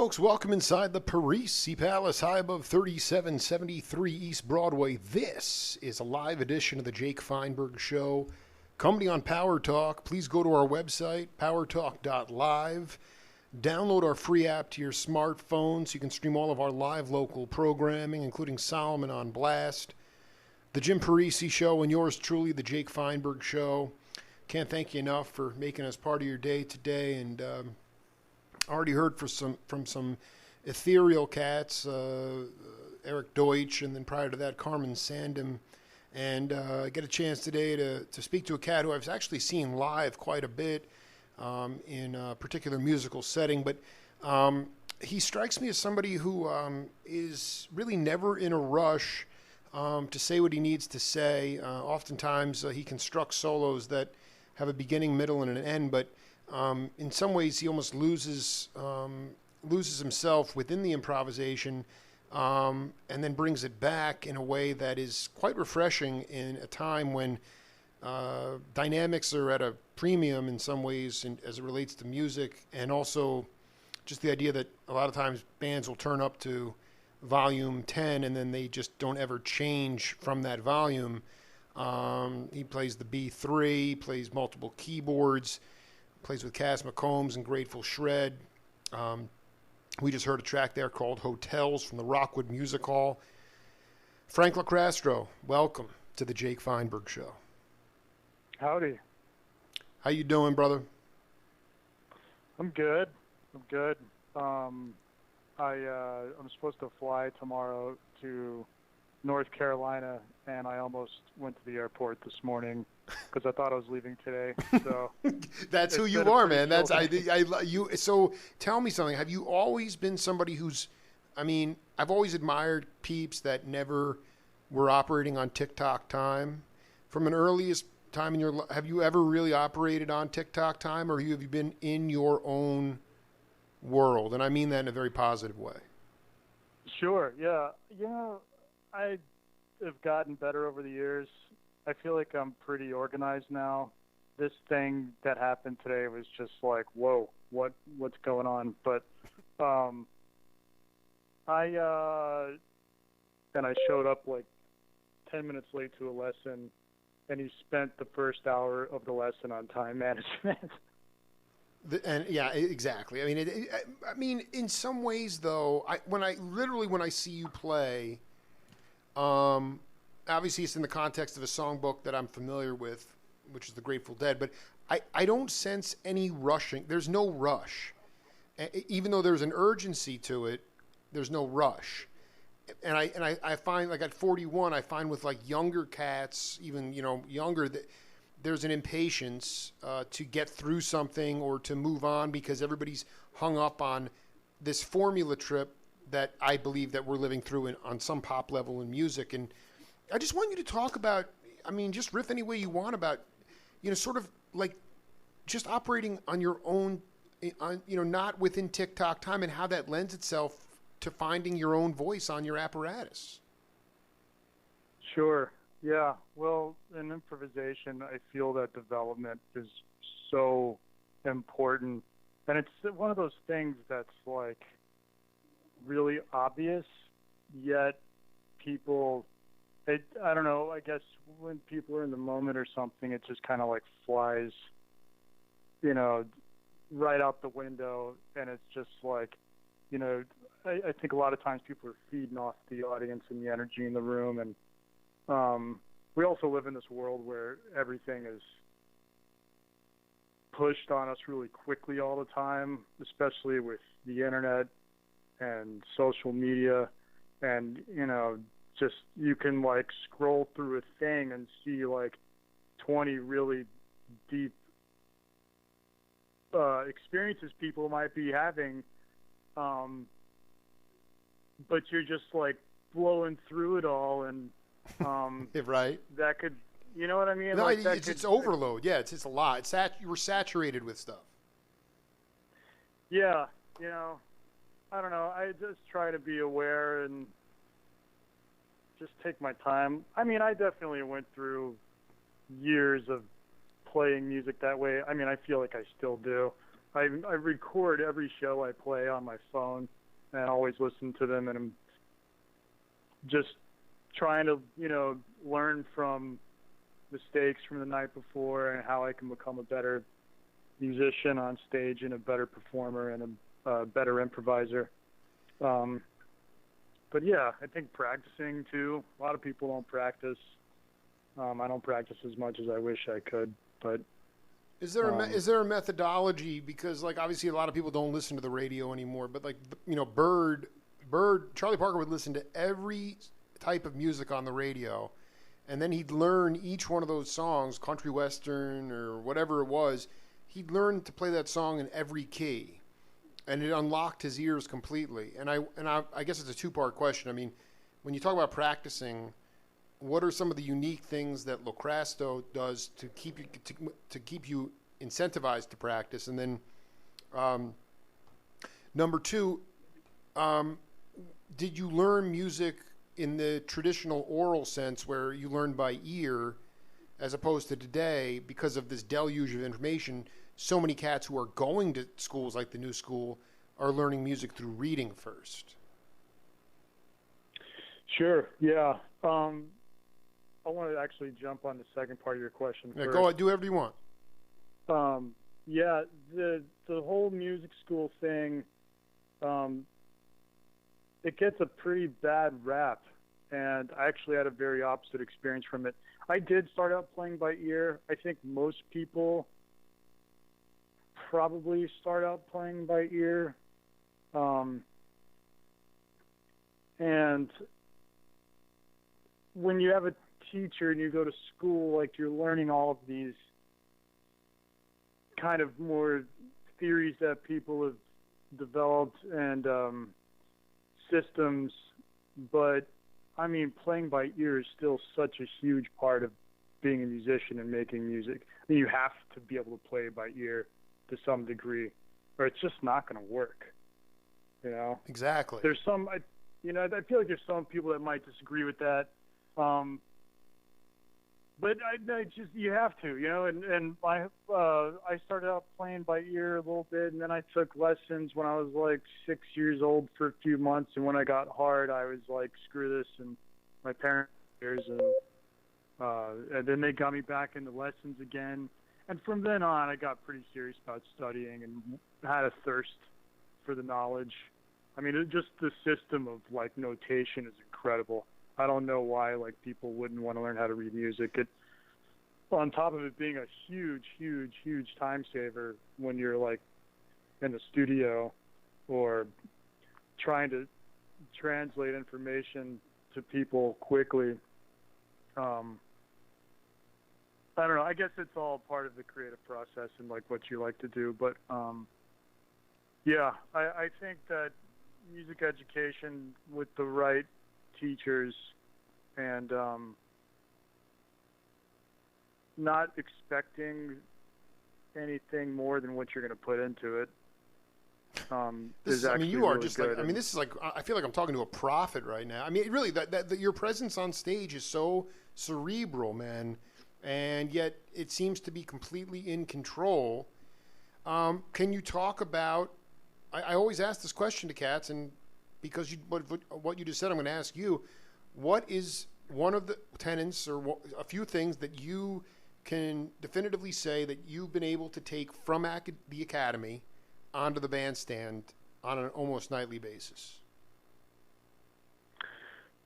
folks, welcome inside the Parisi Palace, high above 3773 East Broadway. This is a live edition of the Jake Feinberg Show, comedy on Power Talk. Please go to our website, powertalk.live. Download our free app to your smartphone so you can stream all of our live local programming, including Solomon on Blast, the Jim Parisi Show, and yours truly, the Jake Feinberg Show. Can't thank you enough for making us part of your day today, and already heard from some ethereal cats, Eric Deutsch, and then prior to that, Carmen Sandem. And I get a chance today to speak to a cat who I've actually seen live quite a bit in a particular musical setting. But he strikes me as somebody who is really never in a rush to say what he needs to say. Oftentimes he constructs solos that have a beginning, middle, and an end, but in some ways, he almost loses himself within the improvisation, and then brings it back in a way that is quite refreshing in a time when dynamics are at a premium in some ways, as it relates to music, and also just the idea that a lot of times bands will turn up to volume 10 and then they just don't ever change from that volume. He plays the B3, plays multiple keyboards, plays with Cass McCombs and Grateful Shred. We just heard a track there called Hotels from the Rockwood Music Hall. Frank LoCrasto, welcome to the Jake Feinberg Show. Howdy. How you doing, brother? I'm good. I'm supposed to fly tomorrow to North Carolina, and I almost went to the airport this morning because I thought I was leaving today. So that's who you are, man. That's you. So tell me something. Have you always been somebody who's? I mean, I've always admired peeps that never were operating on TikTok time. From an earliest time in your life, have you ever really operated on TikTok time, or have you been in your own world? And I mean that in a very positive way. Sure. Yeah. I have gotten better over the years. I feel like I'm pretty organized now. This thing that happened today was just like, whoa, what's going on? But I showed up like 10 minutes late to a lesson, and he spent the first hour of the lesson on time management. And yeah, exactly. I mean, in some ways though, when I see you play, obviously it's in the context of a songbook that I'm familiar with, which is the Grateful Dead, but I don't sense any rushing. There's no rush. Even though there's an urgency to it, there's no rush. And I find, like at 41, I find with like younger cats, even, younger, that there's an impatience to get through something or to move on because everybody's hung up on this formula trip that I believe that we're living through on some pop level in music. And I just want you to talk about, just riff any way you want about, sort of like just operating on your own, not within TikTok time, and how that lends itself to finding your own voice on your apparatus. Sure. Yeah. Well, in improvisation, I feel that development is so important. And it's one of those things that's like really obvious, yet people, I don't know, I guess when people are in the moment or something, it just kind of like flies, right out the window. And it's just like, I think a lot of times people are feeding off the audience and the energy in the room. And we also live in this world where everything is pushed on us really quickly all the time, especially with the internet and social media. And, just you can like scroll through a thing and see like 20 really deep experiences people might be having. But you're just like blowing through it all, and right. That could, you know what I mean? No, like it's overload. Yeah, it's a lot. You were saturated with stuff. Yeah, I don't know. I just try to be aware and just take my time. I definitely went through years of playing music that way. I feel like I still do. I record every show I play on my phone, and I always listen to them, and I'm just trying to, learn from mistakes from the night before and how I can become a better musician on stage and a better performer and a better improviser. But yeah, I think practicing too. A lot of people don't practice. I don't practice as much as I wish I could, but is there a methodology? Because like obviously a lot of people don't listen to the radio anymore, but like Charlie Parker would listen to every type of music on the radio, and then he'd learn each one of those songs, country western or whatever it was. He'd learn to play that song in every key, and it unlocked his ears completely. And I guess it's a two-part question. I mean, when you talk about practicing, what are some of the unique things that LoCrasto does to keep you incentivized to practice? And then number two, did you learn music in the traditional oral sense where you learn by ear as opposed to today because of this deluge of information? So many cats who are going to schools like the new school are learning music through reading first. Sure, yeah. I want to actually jump on the second part of your question first. Go ahead, do whatever you want. Yeah, the whole music school thing, it gets a pretty bad rap, and I actually had a very opposite experience from it. I did start out playing by ear. I think most people probably start out playing by ear. And when you have a teacher and you go to school, like you're learning all of these kind of more theories that people have developed and systems, but I mean, playing by ear is still such a huge part of being a musician and making music. I mean, you have to be able to play by ear to some degree, or it's just not going to work. Exactly. There's some, I feel like there's some people that might disagree with that. But I just, you have to, and I started out playing by ear a little bit, and then I took lessons when I was like 6 years old for a few months, and when I got hard, I was like, screw this, and my parents, and then they got me back into lessons again, and from then on, I got pretty serious about studying and had a thirst for the knowledge. I mean, just the system of like notation is incredible. I don't know why like people wouldn't want to learn how to read music. It, on top of it being a huge, huge, huge time saver when you're like in the studio or trying to translate information to people quickly. I don't know. I guess it's all part of the creative process and like what you like to do. But yeah, I think that music education with the right teachers and not expecting anything more than what you're going to put into it is actually you are really just good. like, I mean, this is like, I feel like I'm talking to a prophet right now. I mean, really, that your presence on stage is so cerebral, man, and yet it seems to be completely in control. Can you talk about, I always ask this question to cats, and because what you just said, I'm going to ask you, what is one of the tenets or a few things that you can definitively say that you've been able to take from the academy onto the bandstand on an almost nightly basis?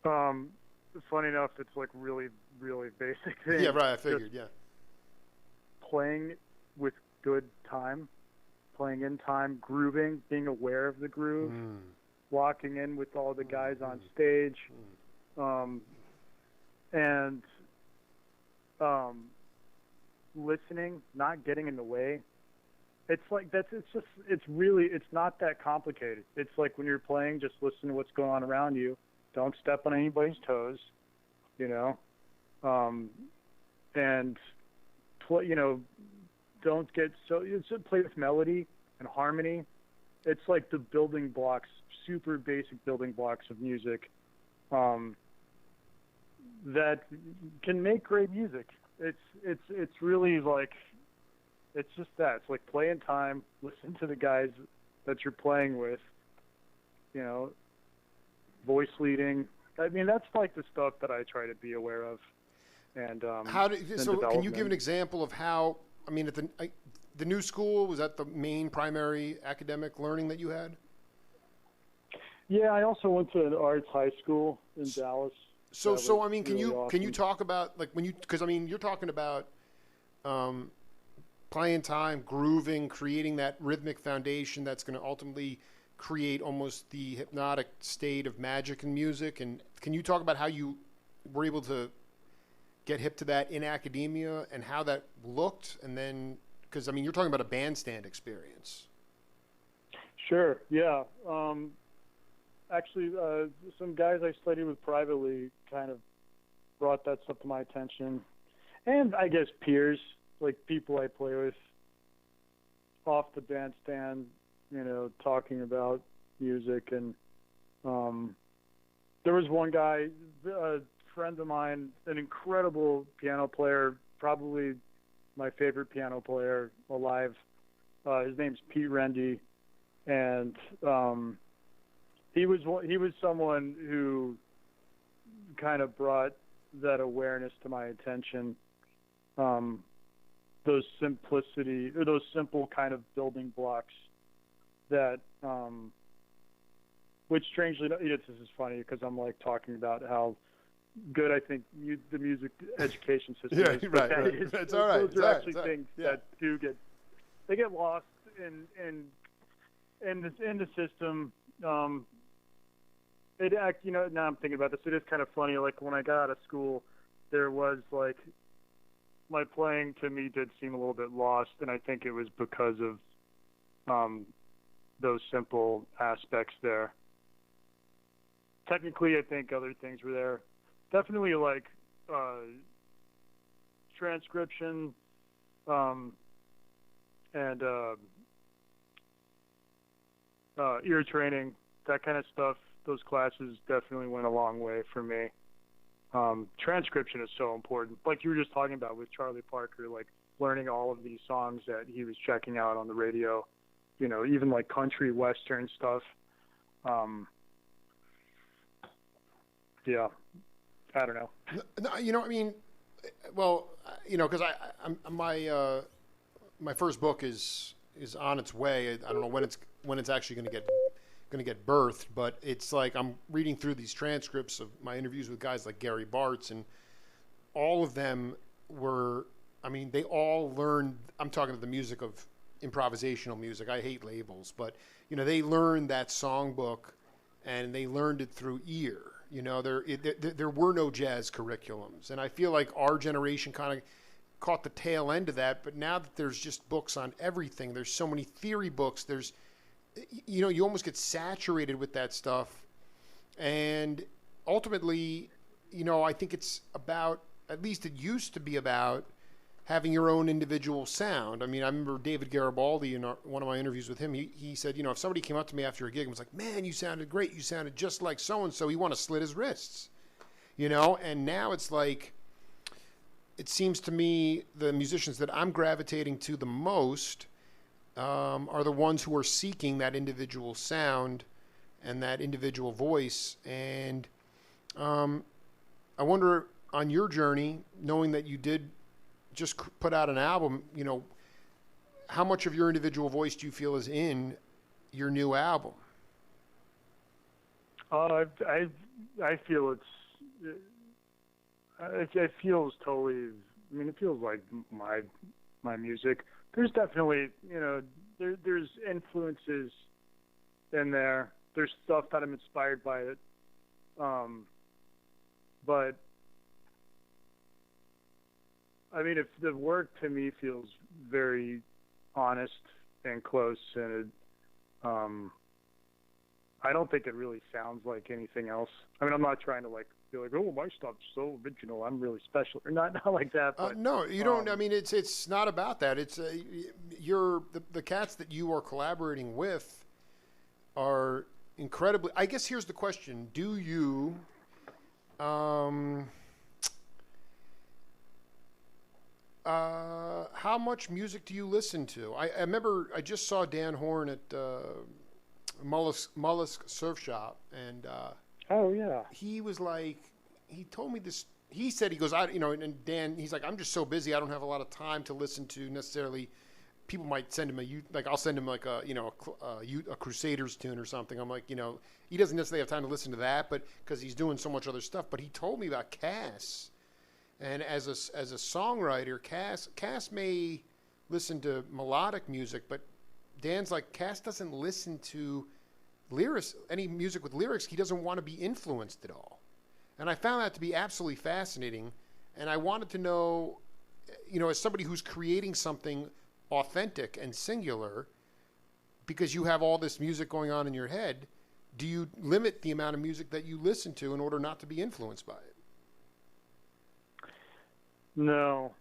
Funny enough, it's like really, really basic things. Yeah, right, I figured, yeah. Playing with good time, playing in time, grooving, being aware of the groove, walking in with all the guys on stage, and listening, not getting in the way. It's like it's not that complicated. It's like when you're playing, just listen to what's going on around you. Don't step on anybody's toes, and play, don't get play with melody and harmony. It's like the building blocks, super basic building blocks of music that can make great music. It's really like it's just that. It's like play in time, listen to the guys that you're playing with, you know, voice leading. I mean, that's like the stuff that I try to be aware of. And can you give an example of how, I mean, at the new school, was that the main primary academic learning that you had? Yeah, I also went to an arts high school in Dallas. So I mean, can really you talk about, like, because I mean, you're talking about playing time, grooving, creating that rhythmic foundation that's going to ultimately create almost the hypnotic state of magic in music. And can you talk about how you were able to get hip to that in academia and how that looked? And then, because I mean, you're talking about a bandstand experience. Sure. Yeah. Actually, some guys I studied with privately kind of brought that stuff to my attention. And I guess peers, like people I play with off the bandstand, you know, talking about music. And there was one guy, a friend of mine, an incredible piano player, probably my favorite piano player alive. His name's Pete Rendy. And he was someone who kind of brought that awareness to my attention. Those simplicity, or those simple kind of building blocks that, which strangely, this is funny because I'm like talking about how good I think the music education system is. Yeah, right. It's all right. Those are actually things that do get lost in the system. You know, now I'm thinking about this. It is kind of funny. Like when I got out of school, there was like my playing to me did seem a little bit lost, and I think it was because of those simple aspects there. Technically, I think other things were there. Definitely like transcription and ear training, that kind of stuff. Those classes definitely went a long way for me. Transcription is so important. Like you were just talking about with Charlie Parker, like learning all of these songs that he was checking out on the radio, you know, even like country, western stuff. Yeah, I don't know. No, you know, I mean, well, you know, because my first book is on its way. I don't know when it's actually going to get birthed, but it's like I'm reading through these transcripts of my interviews with guys like Gary Bartz, and all of them were, I mean, they all learned, I'm talking to the music of improvisational music. I hate labels, but, you know, they learned that songbook and they learned it through ear. You know, there were no jazz curriculums. And I feel like our generation kind of caught the tail end of that. But now that there's just books on everything, there's so many theory books, there's, you know, you almost get saturated with that stuff. And ultimately, you know, I think it's about, at least it used to be about, having your own individual sound. I mean, I remember David Garibaldi in one of my interviews with him, he said, you know, if somebody came up to me after a gig and was like, man, you sounded great, you sounded just like so-and-so, he wanted to slit his wrists, you know? And now it's like, it seems to me the musicians that I'm gravitating to the most are the ones who are seeking that individual sound and that individual voice. And I wonder, on your journey, knowing that you did just put out an album, you know, how much of your individual voice do you feel is in your new album? I feel it feels totally, I mean, it feels like my music. There's definitely, you know, there's influences in there. There's stuff that I'm inspired by it. But I mean, if the work to me feels very honest and close, and I don't think it really sounds like anything else. I mean, I'm not trying to like be like, oh, my stuff's so original, I'm really special, or not like that. But no, you don't. I mean, it's not about that. It's the cats that you are collaborating with are incredibly. I guess here's the question: do you? How much music do you listen to? I remember I just saw Dan Horn at Mollusk Surf Shop, and Oh yeah. he was like, he told me this. He said, he goes, and Dan, he's like, I'm just so busy, I don't have a lot of time to listen to necessarily. People might send him I'll send him like a Crusaders tune or something. I'm like, he doesn't necessarily have time to listen to that, but because he's doing so much other stuff. But he told me about Cass, and as a songwriter, Cass may listen to melodic music, but Dan's like, Cass doesn't listen to any music with lyrics. He doesn't want to be influenced at all. And I found that to be absolutely fascinating. And I wanted to know, as somebody who's creating something authentic and singular, because you have all this music going on in your head, do you limit the amount of music that you listen to in order not to be influenced by it? No,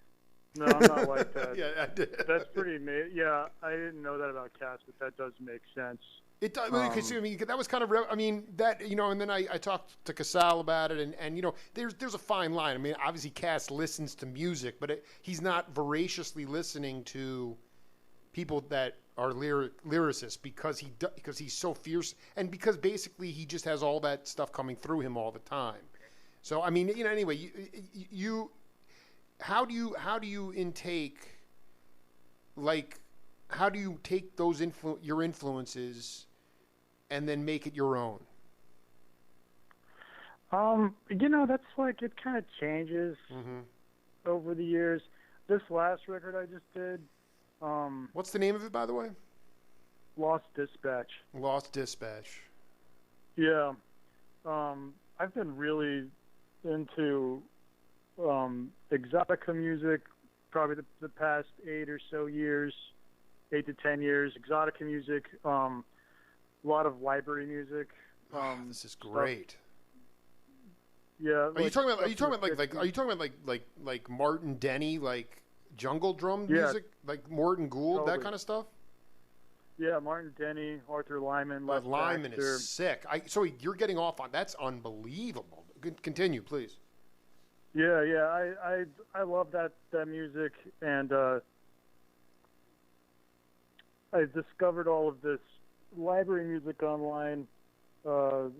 I'm not like that. Yeah, I did. That's pretty yeah, I didn't know that about Cass, but that does make sense. It does, because that was kind of, and then I talked to Casal about it, and there's a fine line. I mean, obviously Cass listens to music, but he's not voraciously listening to people that are lyricists because he's so fierce, and because basically he just has all that stuff coming through him all the time. So I mean, anyway, how do you intake, like, how do you take those your influences and then make it your own? That's like, it kind of changes over the years. This last record I just did. What's the name of it, by the way? Lost Dispatch. Lost Dispatch. Yeah. I've been really into exotica music probably the past 8 to 10 years. Exotica music, a lot of library music. This is great. Stuff. Yeah. Are you talking about like Martin Denny, like jungle drum music, like Morton Gould, totally. That kind of stuff? Yeah, Martin Denny, Arthur Lyman. Lyman is sick. So you're getting off on that's unbelievable. Continue, please. Yeah. I love that music, and I discovered all of this library music online, and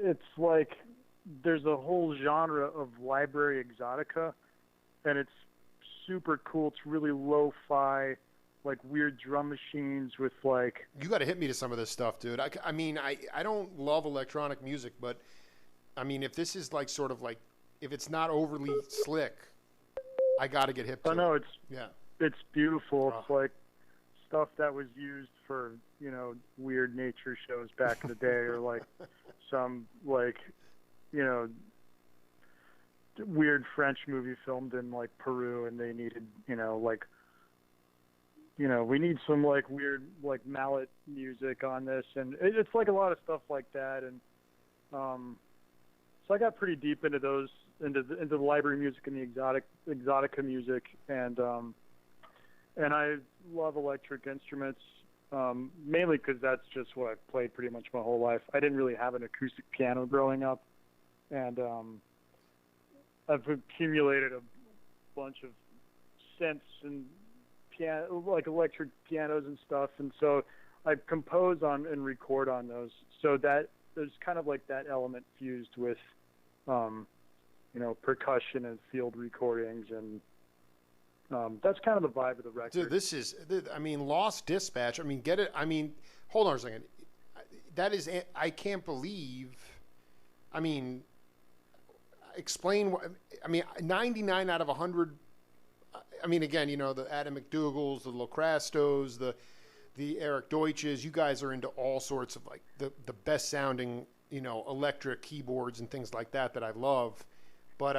it's like there's a whole genre of library exotica, and it's super cool. It's really lo-fi, like weird drum machines with like... You got to hit me to some of this stuff, dude. I mean, I don't love electronic music, but I mean, if this is like sort of like, if it's not overly slick, I got to get hip to it. I know, it's beautiful. It's like stuff that was used for, weird nature shows back in the day, or like some like, weird French movie filmed in like Peru, and they needed, we need some like weird like mallet music on this, and it's like a lot of stuff like that, and so I got pretty deep into those, into the library music and the exotica music, and I love electric instruments, mainly because that's just what I've played pretty much my whole life. I didn't really have an acoustic piano growing up, and I've accumulated a bunch of synths and piano, like electric pianos and stuff, and so I compose on and record on those. So that there's kind of like that element fused with, percussion and field recordings, and that's kind of the vibe of the record. Dude, Lost Dispatch. Get it. Hold on a second. That is, I can't believe. Explain what. 99 out of 100. Again, the Adam McDougals, the LoCrastos, the Eric Deutsches. You guys are into all sorts of like the best sounding, electric keyboards and things like that I love. But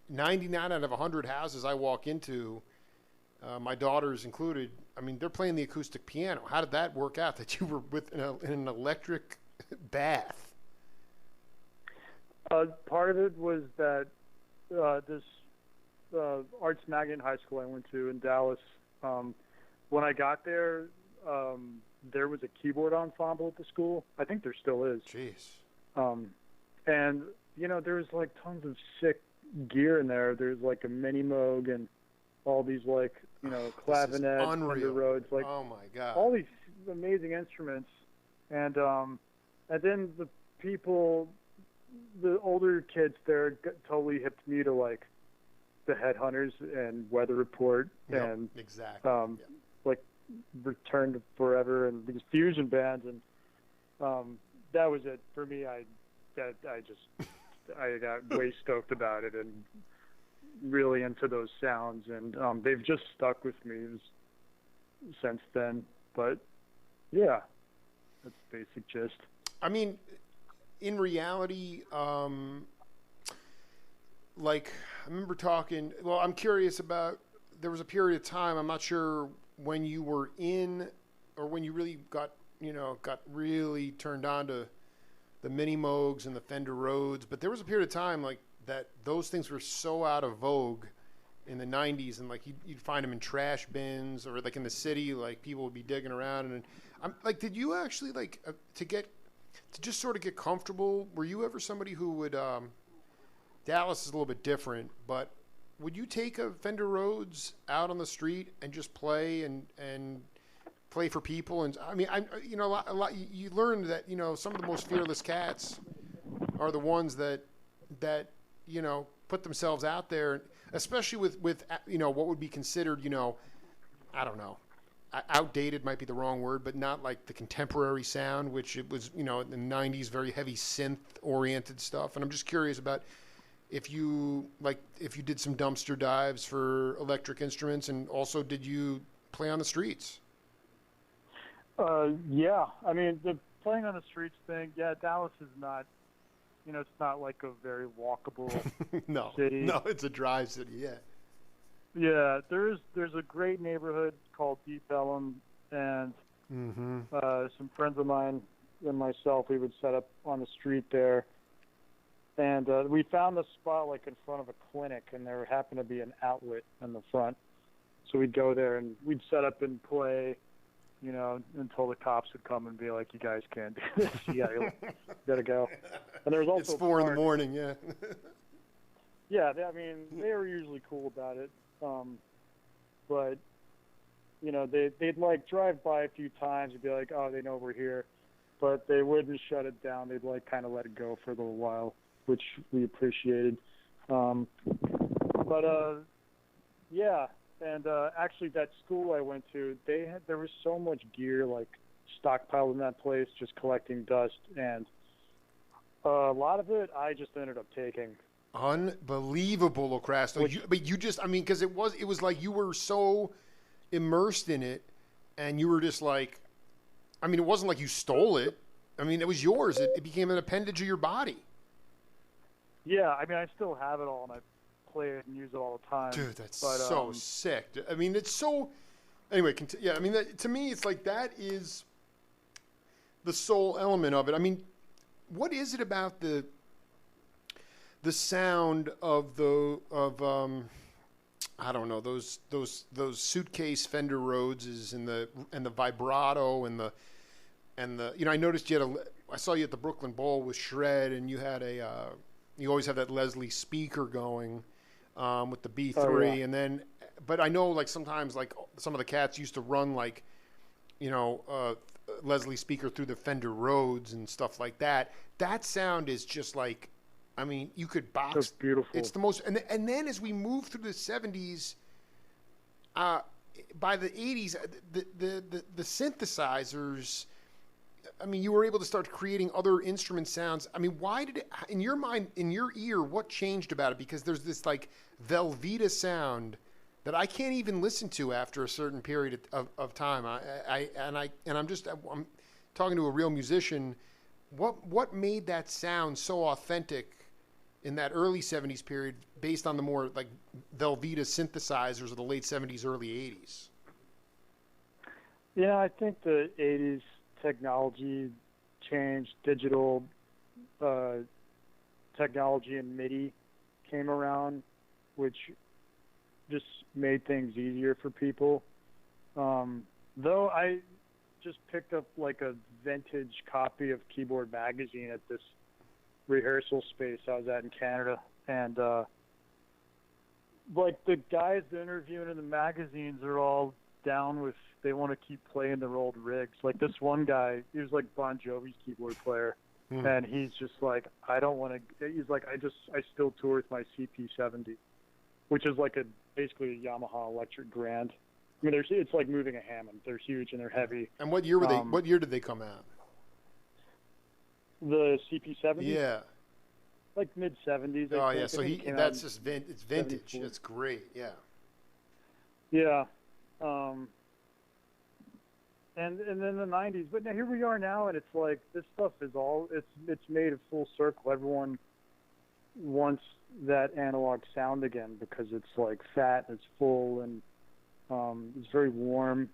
99 out of 100 houses I walk into, my daughters included, they're playing the acoustic piano. How did that work out that you were with in an electric bath? Part of it was that this arts magnet high school I went to in Dallas, when I got there, there was a keyboard ensemble at the school. I think there still is. Jeez. And there was like tons of sick gear in there. There's like a mini Moog and all these like, clavinets, Fender Rhodes, like oh my God, all these amazing instruments. And then the people, the older kids there totally hipped me to like the Headhunters and Weather Report and exactly. like Return to Forever and these fusion bands, and that was it for me. I got way stoked about it and really into those sounds, and they've just stuck with me since then. But yeah, that's the basic gist. I mean, in reality, like I remember talking. Well, I'm curious about. There was a period of time. I'm not sure when you were in, or when you really got really turned on to the Mini Moogs and the Fender Rhodes. But there was a period of time like that. Those things were so out of vogue in the '90s, and like you'd find them in trash bins, or like in the city, like people would be digging around. And I'm like, did you actually like to just sort of get comfortable? Were you ever somebody who would? Dallas is a little bit different, but would you take a Fender Rhodes out on the street and just play and play for people? And I mean, a lot. You learn that some of the most fearless cats are the ones that put themselves out there, especially with what would be considered I don't know. Outdated might be the wrong word, but not like the contemporary sound, which it was, in the 90s, very heavy synth-oriented stuff. And I'm just curious about if you did some dumpster dives for electric instruments, and also did you play on the streets? Yeah. I mean, the playing on the streets thing, yeah, Dallas is not, it's not like a very walkable city. No, it's a dry city, yeah. Yeah, there's a great neighborhood called Deep Ellum, and some friends of mine and myself, we would set up on the street there, and we found the spot like in front of a clinic, and there happened to be an outlet in the front, so we'd go there and we'd set up and play, until the cops would come and be like, "You guys can't do this. You gotta go." And there was also it's 4 a.m, yeah. Yeah, they were usually cool about it. But they'd like drive by a few times and be like, "Oh, they know we're here," but they wouldn't shut it down. They'd like kind of let it go for a little while, which we appreciated. Yeah, and actually that school I went to, there was so much gear like stockpiled in that place, just collecting dust, and a lot of it I just ended up taking. Unbelievable, LoCrasto. But you just, because it was like you were so immersed in it, and you were just like, it wasn't like you stole it. It was yours. It became an appendage of your body. Yeah, I still have it all, and I play it and use it all the time. Dude, that's so sick. It's so. Anyway, yeah. To me, it's like that is the soul element of it. What is it about the sound of I don't know, those suitcase Fender Rhodeses and the vibrato and the I noticed I saw you at the Brooklyn Bowl with Shred, and you had you always have that Leslie speaker going with the B3. Oh, yeah. And then but I know like sometimes like some of the cats used to run like Leslie speaker through the Fender Rhodes and stuff like that. That sound is just like, you could box. That's beautiful. It's the most, and then as we move through the 70s, by the 80s, the synthesizers. You were able to start creating other instrument sounds. Why did it, in your mind, in your ear, what changed about it? Because there's this like Velveeta sound that I can't even listen to after a certain period of time. I'm talking to a real musician. What made that sound so authentic in that early 70s period based on the more like Velveeta synthesizers of the late 70s, early 80s? Yeah, I think the 80s technology changed. Digital technology and MIDI came around, which just made things easier for people. Though I just picked up like a vintage copy of Keyboard Magazine at this rehearsal space I was at in Canada, and like the guys interviewing in the magazines are all down with, they want to keep playing their old rigs. Like this one guy, he was like Bon Jovi's keyboard player, and he's just like, I don't want to. He's like, I still tour with my CP70, which is like basically a Yamaha electric Grand. I mean, it's like moving a Hammond. They're huge and they're heavy. And what year were they? What year did they come out? The CP70. Yeah. Like mid 70s. Oh yeah, so that's just it's vintage. 74. It's great. Yeah. Yeah. And then the 90s. But now here we are now, and it's like this stuff is all it's made a full circle. Everyone wants that analog sound again because it's like fat, it's full, and it's very warm.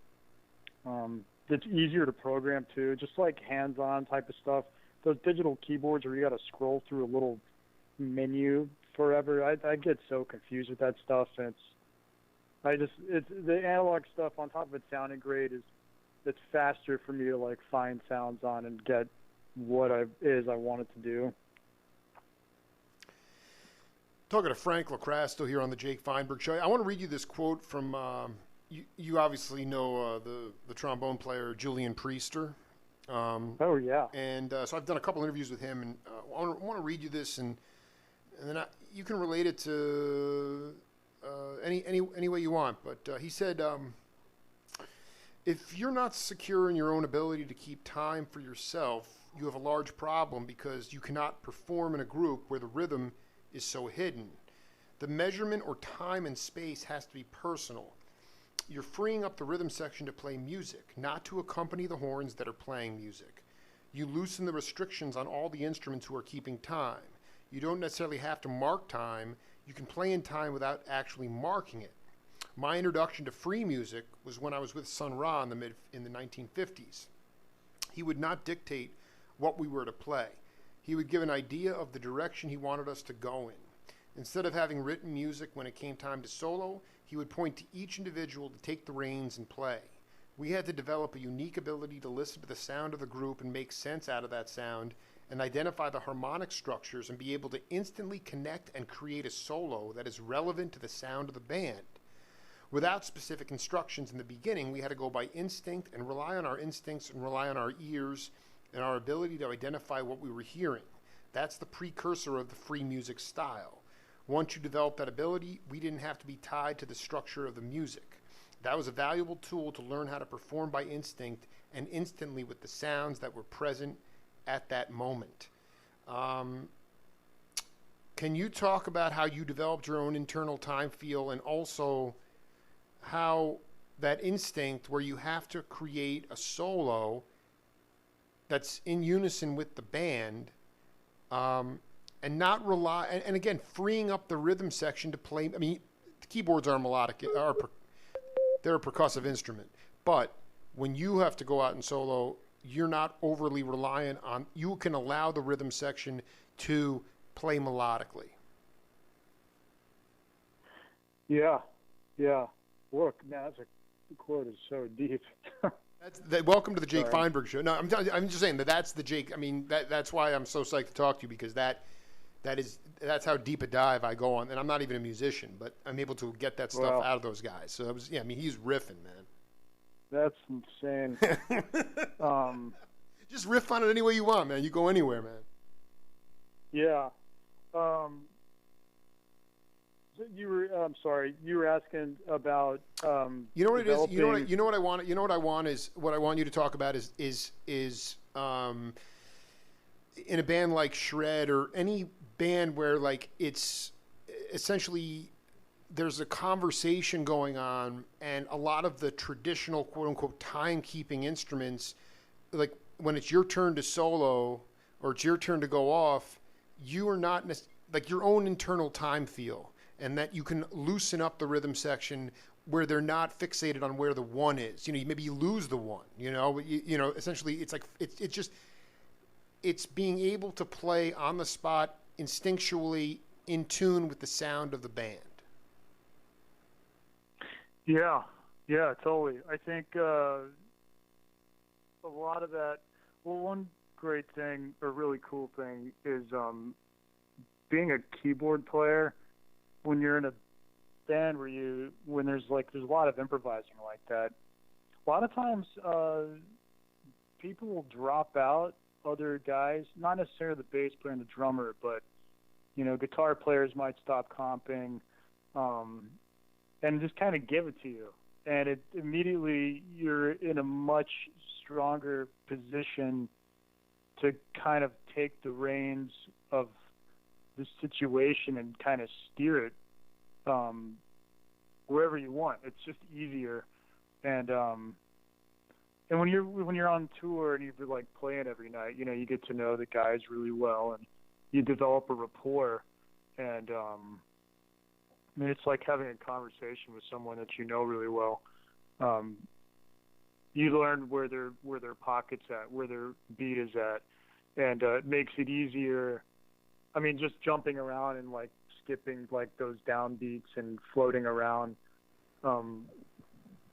It's easier to program too, just like hands-on type of stuff. Those digital keyboards where you got to scroll through a little menu forever. I get so confused with that stuff, and it's the analog stuff on top of it sounding great it's faster for me to like find sounds on and get what I wanted to do. Talking to Frank LoCrasto here on the Jake Feinberg Show. I want to read you this quote from you obviously know the trombone player Julian Priester. Oh yeah. And so I've done a couple interviews with him, and I want to read you this, and then you can relate it to any way you want. But he said, if you're not secure in your own ability to keep time for yourself, you have a large problem because you cannot perform in a group where the rhythm is so hidden. The measurement or time and space has to be personal. You're freeing up the rhythm section to play music, not to accompany the horns that are playing music. You loosen the restrictions on all the instruments who are keeping time. You don't necessarily have to mark time. You can play in time without actually marking it. My introduction to free music was when I was with Sun Ra in the 1950s. He would not dictate what we were to play. He would give an idea of the direction he wanted us to go in. Instead of having written music when it came time to solo, he would point to each individual to take the reins and play. We had to develop a unique ability to listen to the sound of the group and make sense out of that sound and identify the harmonic structures and be able to instantly connect and create a solo that is relevant to the sound of the band. Without specific instructions in the beginning, we had to go by instinct and rely on our instincts and rely on our ears and our ability to identify what we were hearing. That's the precursor of the free music style. Once you develop that ability, we didn't have to be tied to the structure of the music. That was a valuable tool to learn how to perform by instinct and instantly with the sounds that were present at that moment. Can you talk about how you developed your own internal time feel and also how that instinct where you have to create a solo that's in unison with the band, and not rely, and again, freeing up the rhythm section to play. I mean, the keyboards are melodic, they're a percussive instrument, but when you have to go out and solo, you're not overly reliant on, you can allow the rhythm section to play melodically. Yeah. Look, now the quote is so deep. Welcome to the Jake Feinberg Show. No, I'm just saying that's the Jake. I mean, that's why I'm so psyched to talk to you, because that's how deep a dive I go on, and I'm not even a musician, but I'm able to get that stuff out of those guys. So I mean, he's riffing, man. That's insane. Just riff on it any way you want, man. You go anywhere, man. Yeah. I'm sorry. You were asking about. You know what it is. You know what I want. You know what I want is what I want you to talk about is in a band like Shred or any band where like it's essentially there's a conversation going on and a lot of the traditional quote unquote timekeeping instruments, like when it's your turn to solo or it's your turn to go off, you are not like your own internal time feel. And that you can loosen up the rhythm section where they're not fixated on where the one is. You know, maybe you lose the one. You know, essentially, it's like it's being able to play on the spot instinctually in tune with the sound of the band. Yeah, totally. I think a lot of that. Well, one great thing, or really cool thing, is being a keyboard player. When you're in a band when there's a lot of improvising like that, a lot of times people will drop out other guys, not necessarily the bass player and the drummer, but guitar players might stop comping, and just kind of give it to you. And it immediately you're in a much stronger position to kind of take the reins of the situation and kind of steer it wherever you want. It's just easier, and when you're on tour and you're like playing every night, you get to know the guys really well, and you develop a rapport, and I mean, it's like having a conversation with someone that you know really well. You learn where their pocket's at, where their beat is at, and it makes it easier. I mean, just jumping around and like skipping like those downbeats and floating around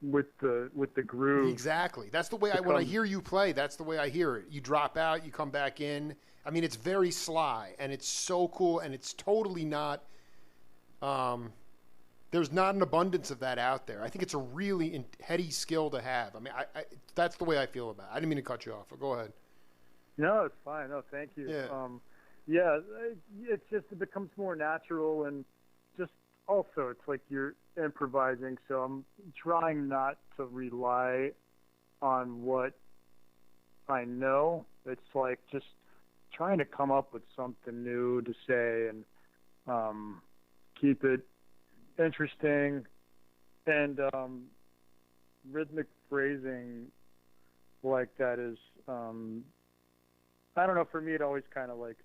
with the groove. Exactly. That's the way when I hear you play, that's the way I hear it. You drop out, you come back in. I mean, it's very sly, and it's so cool, and it's totally not. There's not an abundance of that out there. I think it's a really heady skill to have. I mean, that's the way I feel about it. I didn't mean to cut you off. Go ahead. No, it's fine. No, thank you. Yeah. It's just, it becomes more natural, and just also it's like you're improvising, so I'm trying not to rely on what I know. It's like just trying to come up with something new to say, and keep it interesting, and rhythmic phrasing like that is I don't know, for me it always kind of like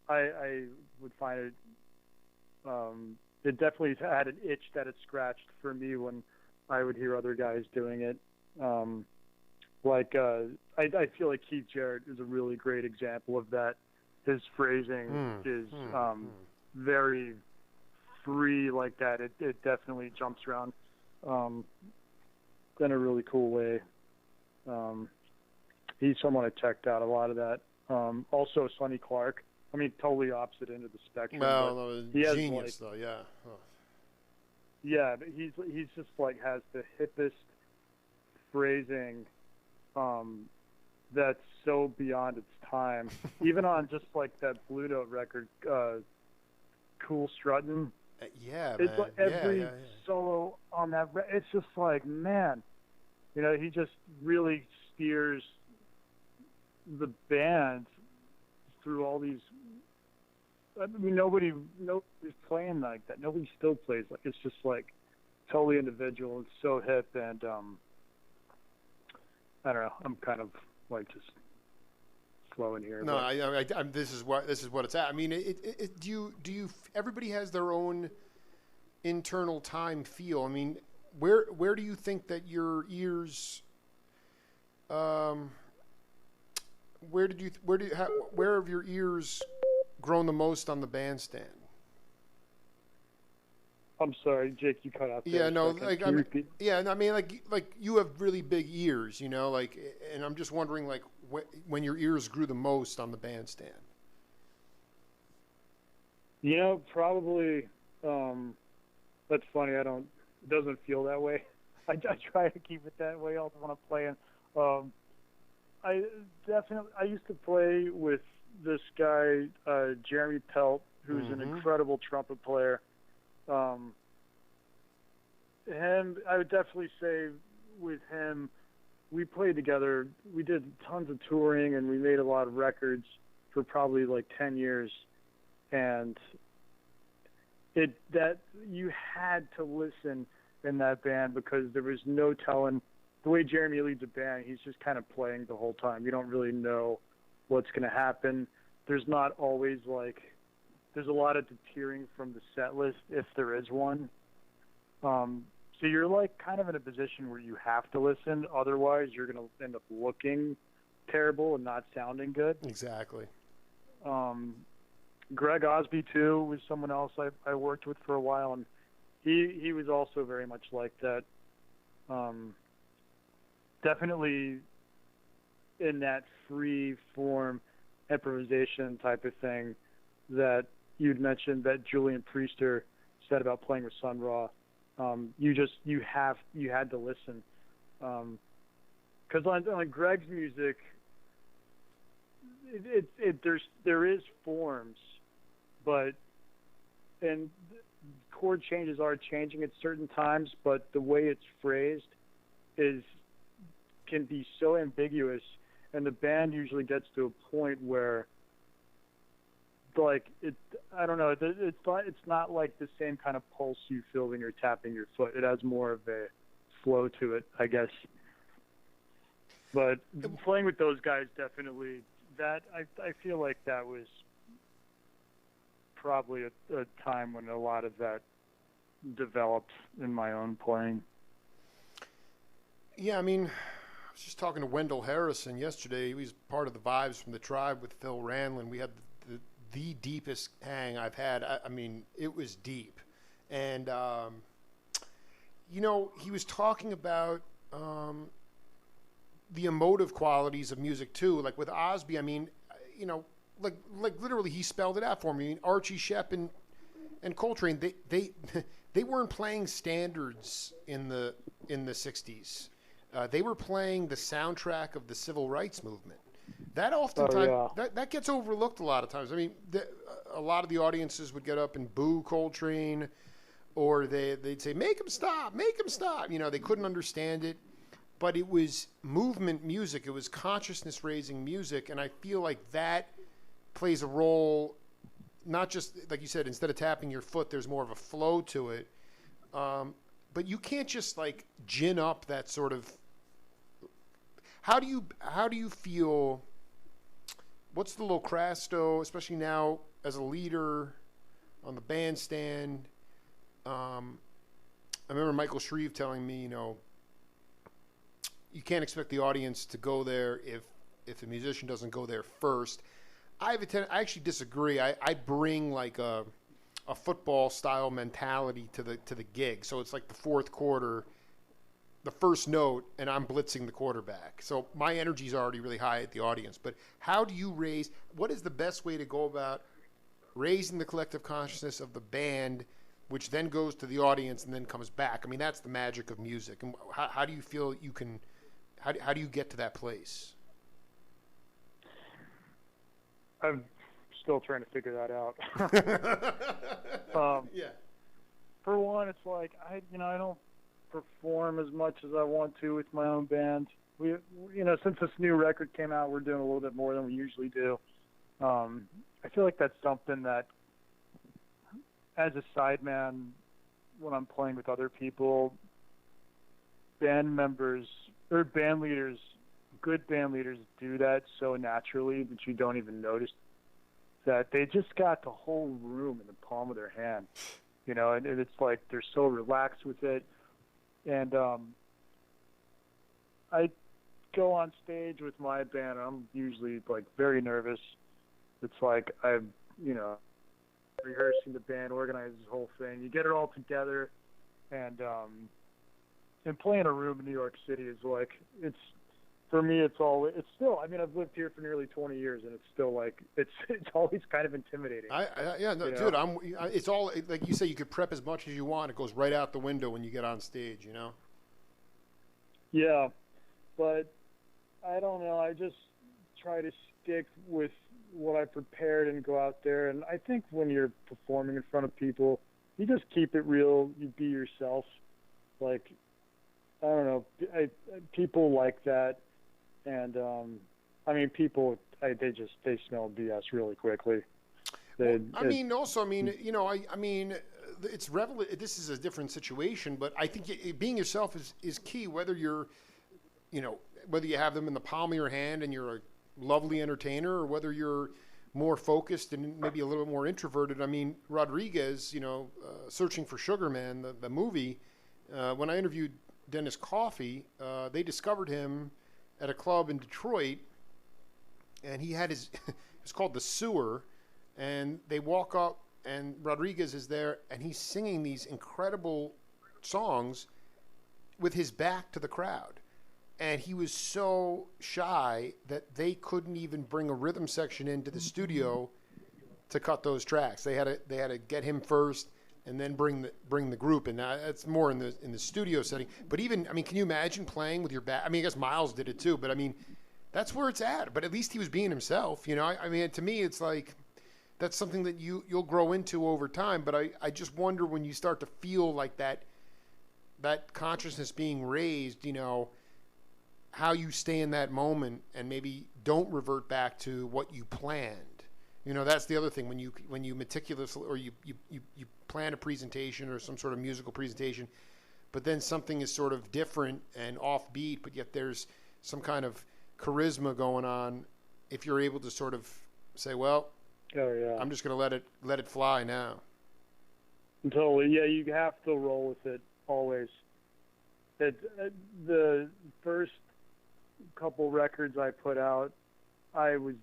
I would find it it definitely had an itch that it scratched for me when I would hear other guys doing it. I feel like Keith Jarrett is a really great example of that. His phrasing is very free like that. It definitely jumps around in a really cool way. He's someone I checked out a lot of that. Also Sonny Clark. I mean, totally opposite end of the spectrum. Well, he has genius though, yeah. Oh. Yeah, but he's just like has the hippest phrasing that's so beyond its time. Even on just like that Blue Note record, Cool Struttin'. Yeah, it's man. Like every solo on that. It's just like, man, he just really steers the band through all these. I mean, nobody's playing like that. Nobody still plays like. It's just like totally individual. It's so hip, and I don't know. I'm kind of like just flowing here. No, I'm this is what it's at. I mean, do you? Everybody has their own internal time feel. I mean, where do you think that your ears? Where have your ears grown the most on the bandstand? I'm sorry, Jake, you cut out there. Yeah, no, like I mean, like you have really big ears, like, and I'm just wondering, like, when your ears grew the most on the bandstand. Probably. That's funny. It doesn't feel that way. I try to keep it that way all when I'm playing. I used to play with this guy, Jeremy Pelt, who's an incredible trumpet player. I would definitely say with him, we played together. We did tons of touring, and we made a lot of records for probably like 10 years. And that you had to listen in that band because there was no telling. The way Jeremy leads a band, he's just kind of playing the whole time. You don't really know what's going to happen. There's not always there's a lot of deterring from the set list if there is one. So you're like kind of in a position where you have to listen. Otherwise, you're going to end up looking terrible and not sounding good. Exactly. Greg Osby, too, was someone else I worked with for a while, and he was also very much like that. Definitely in that free form improvisation type of thing that you'd mentioned that Julian Priester said about playing with Sun Ra. You had to listen, because on Greg's music, there is forms, but and chord changes are changing at certain times, but the way it's phrased can be so ambiguous, and the band usually gets to a point where, like, I don't know, it's not like the same kind of pulse you feel when you're tapping your foot. It has more of a flow to it, I guess. But playing with those guys, definitely, that I feel like that was probably a time when a lot of that developed in my own playing. Yeah, I mean, I was just talking to Wendell Harrison yesterday. He was part of the Vibes from the Tribe with Phil Ranlin. We had the deepest hang I've had. I mean, it was deep. And, you know, he was talking about the emotive qualities of music, too. Like with Osby, I mean, you know, like literally he spelled it out for me. I mean, Archie Shepp and Coltrane, they weren't playing standards in the 60s. They were playing the soundtrack of the civil rights movement. That oftentimes that gets overlooked a lot of times. I mean, a lot of the audiences would get up and boo Coltrane, or they'd say, make him stop. You know, they couldn't understand it, but it was movement music. It was consciousness raising music, and I feel like that plays a role. Not just like you said, instead of tapping your foot, there's more of a flow to it. But you can't just like gin up that sort of. How do you feel? What's the LoCrasto, especially now as a leader on the bandstand? I remember Michael Shreve telling me, you know, you can't expect the audience to go there if the musician doesn't go there first. I actually disagree. I bring like a football style mentality to the gig. So it's like the fourth quarter, the first note, and I'm blitzing the quarterback. So my energy is already really high at the audience. But how do you what is the best way to go about raising the collective consciousness of the band, which then goes to the audience and then comes back? I mean, that's the magic of music. And how do you feel you can, how do you get to that place? I'm still trying to figure that out. Yeah. For one, it's like I don't perform as much as I want to with my own band. We, since this new record came out, we're doing a little bit more than we usually do. I feel like that's something that, as a sideman, when I'm playing with other people, band members or band leaders, good band leaders do that so naturally that you don't even notice that they just got the whole room in the palm of their hand, and it's like they're so relaxed with it. And I go on stage with my band, and I'm usually like very nervous. It's like I'm, rehearsing the band, organizing this whole thing. You get it all together, and playing a room in New York City is like, for me, it's still, I mean, I've lived here for nearly 20 years, and it's still like, it's always kind of intimidating. Dude, it's all, like you say, you could prep as much as you want. It goes right out the window when you get on stage, Yeah, but I don't know. I just try to stick with what I prepared and go out there. And I think when you're performing in front of people, you just keep it real. You be yourself. Like, I don't know. People like that. And, I mean, people, they smell BS really quickly. It's this is a different situation, but I think being yourself is key, whether you're, whether you have them in the palm of your hand and you're a lovely entertainer, or whether you're more focused and maybe a little bit more introverted. I mean, Rodriguez, Searching for Sugar Man, the movie, when I interviewed Dennis Coffey, they discovered him at a club in Detroit, and he had it's called The Sewer, and they walk up, and Rodriguez is there, and he's singing these incredible songs with his back to the crowd. And he was so shy that they couldn't even bring a rhythm section into the studio to cut those tracks. They had to get him first, and then bring the group. And that's more in the studio setting. But even, I mean, can you imagine playing with your band? I mean, I guess Miles did it too, but I mean, that's where it's at. But at least he was being himself, you know. I mean, to me, it's like that's something that you'll grow into over time. But I just wonder when you start to feel like that consciousness being raised, you know, how you stay in that moment and maybe don't revert back to what you planned. You know, that's the other thing when you meticulously or you plan a presentation or some sort of musical presentation, but then something is sort of different and offbeat, but yet there's some kind of charisma going on. If you're able to sort of say, well, oh yeah, I'm just going to let it fly now. Totally. Yeah, you have to roll with it always. The first couple records I put out, I was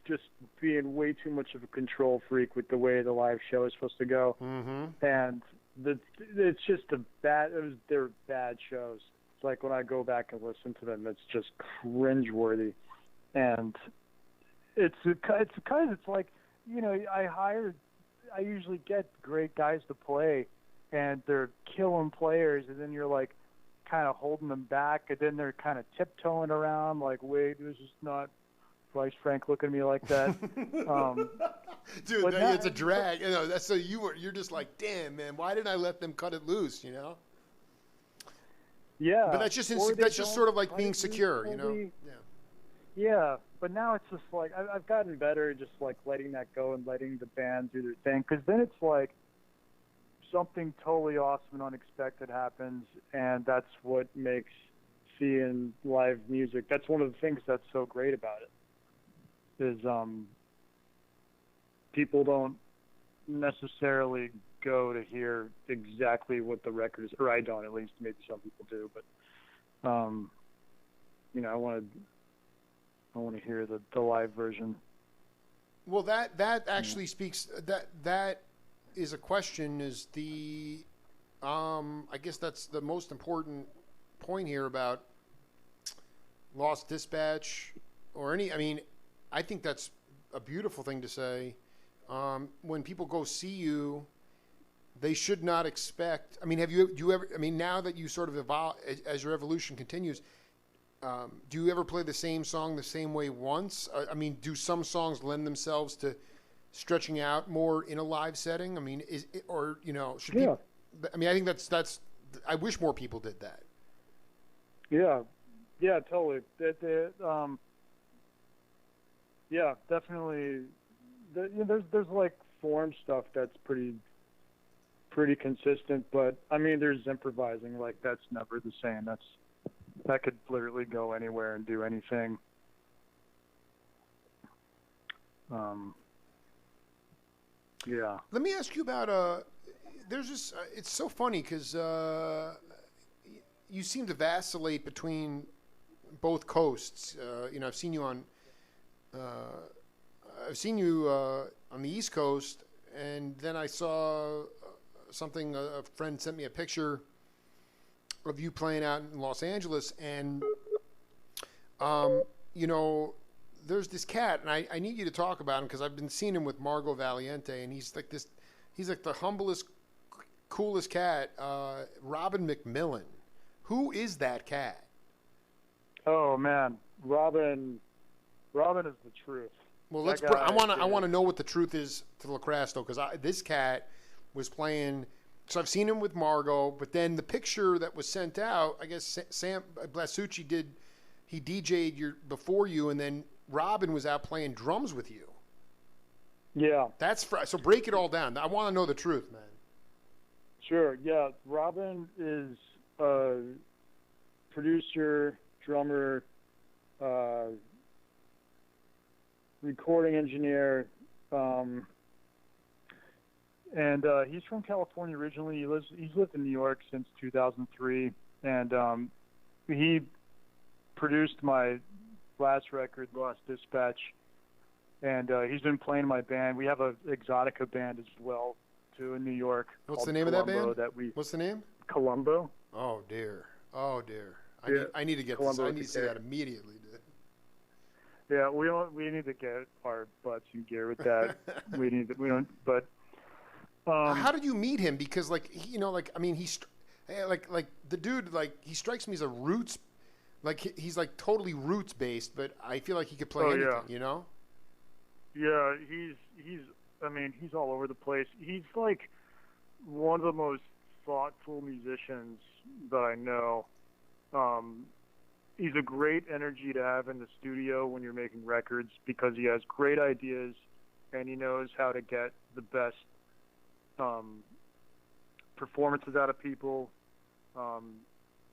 just being way too much of a control freak with the way the live show is supposed to go. Mm-hmm. And it's just they're bad shows. It's like when I go back and listen to them, it's just cringeworthy. And it's like, you know, I usually get great guys to play, and they're killing players, and then you're like kind of holding them back, and then they're kind of tiptoeing around like, wait, this is not Bryce Frank looking at me like that. Dude, it's a drag. You know, that's so you're just like, damn, man, why didn't I let them cut it loose? You know. Yeah. But that's just sort of like being secure, you know. Yeah. Yeah, but now it's just like I've gotten better at just like letting that go and letting the band do their thing, because then it's like something totally awesome and unexpected happens, and that's what makes seeing live music. That's one of the things that's so great about it. Is people don't necessarily go to hear exactly what the record is, or I don't, at least. Maybe some people do, but you know, I want to hear the live version. Well, that actually speaks. That is a question. Is the I guess that's the most important point here about Lost Dispatch or any. I mean, I think that's a beautiful thing to say. When people go see you, they should not expect. I mean, do you ever? I mean, now that you sort of evolve as your evolution continues, do you ever play the same song the same way once? I mean, do some songs lend themselves to stretching out more in a live setting? I mean, should people? I mean, I think that's. I wish more people did that. Yeah, totally. Yeah, definitely. There's like form stuff that's pretty consistent, but I mean, there's improvising. Like that's never the same. That could literally go anywhere and do anything. Yeah. Let me ask you about there's this. It's so funny because you seem to vacillate between both coasts. You know, I've seen you on the East Coast, and then I saw something. A friend sent me a picture of you playing out in Los Angeles, and you know, there's this cat, and I need you to talk about him because I've been seeing him with Margot Valiente, and he's like the humblest, coolest cat, Robin McMillan. Who is that cat? Oh man, Robin is the truth. Well, I want to know what the truth is to LoCrasto, because this cat was playing. So I've seen him with Margot, but then the picture that was sent out, I guess Sam Blasucci he DJ'd before you, and then Robin was out playing drums with you. Yeah. So break it all down. I want to know the truth, man. Sure. Yeah. Robin is a producer, drummer, recording engineer, and he's from California originally. He's lived in New York since 2003, and he produced my last record, Lost Dispatch, and he's been playing my band. We have a Exotica band as well, too, in New York. What's the name of that band? What's the name? Columbo. Oh dear. Yeah. I need to get this. I need to see that immediately, dude. Yeah, we need to get our butts in gear with that. How did you meet him? Because like like I mean like the dude, like he strikes me as a roots, like he's like totally roots based, but I feel like he could play anything, yeah. you know? Yeah, he's I mean, he's all over the place. He's like one of the most thoughtful musicians that I know. He's a great energy to have in the studio when you're making records because he has great ideas and he knows how to get the best performances out of people.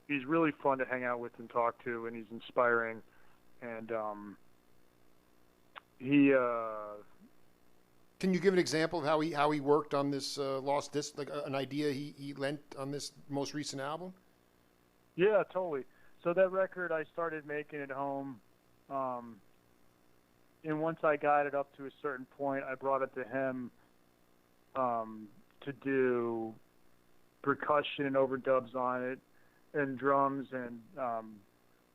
He's really fun to hang out with and talk to, and he's inspiring. And he. Can you give an example of how he worked on this Lost Disc, like an idea he lent on this most recent album? Yeah, totally. So that record, I started making at home, and once I got it up to a certain point, I brought it to him to do percussion and overdubs on it, and drums and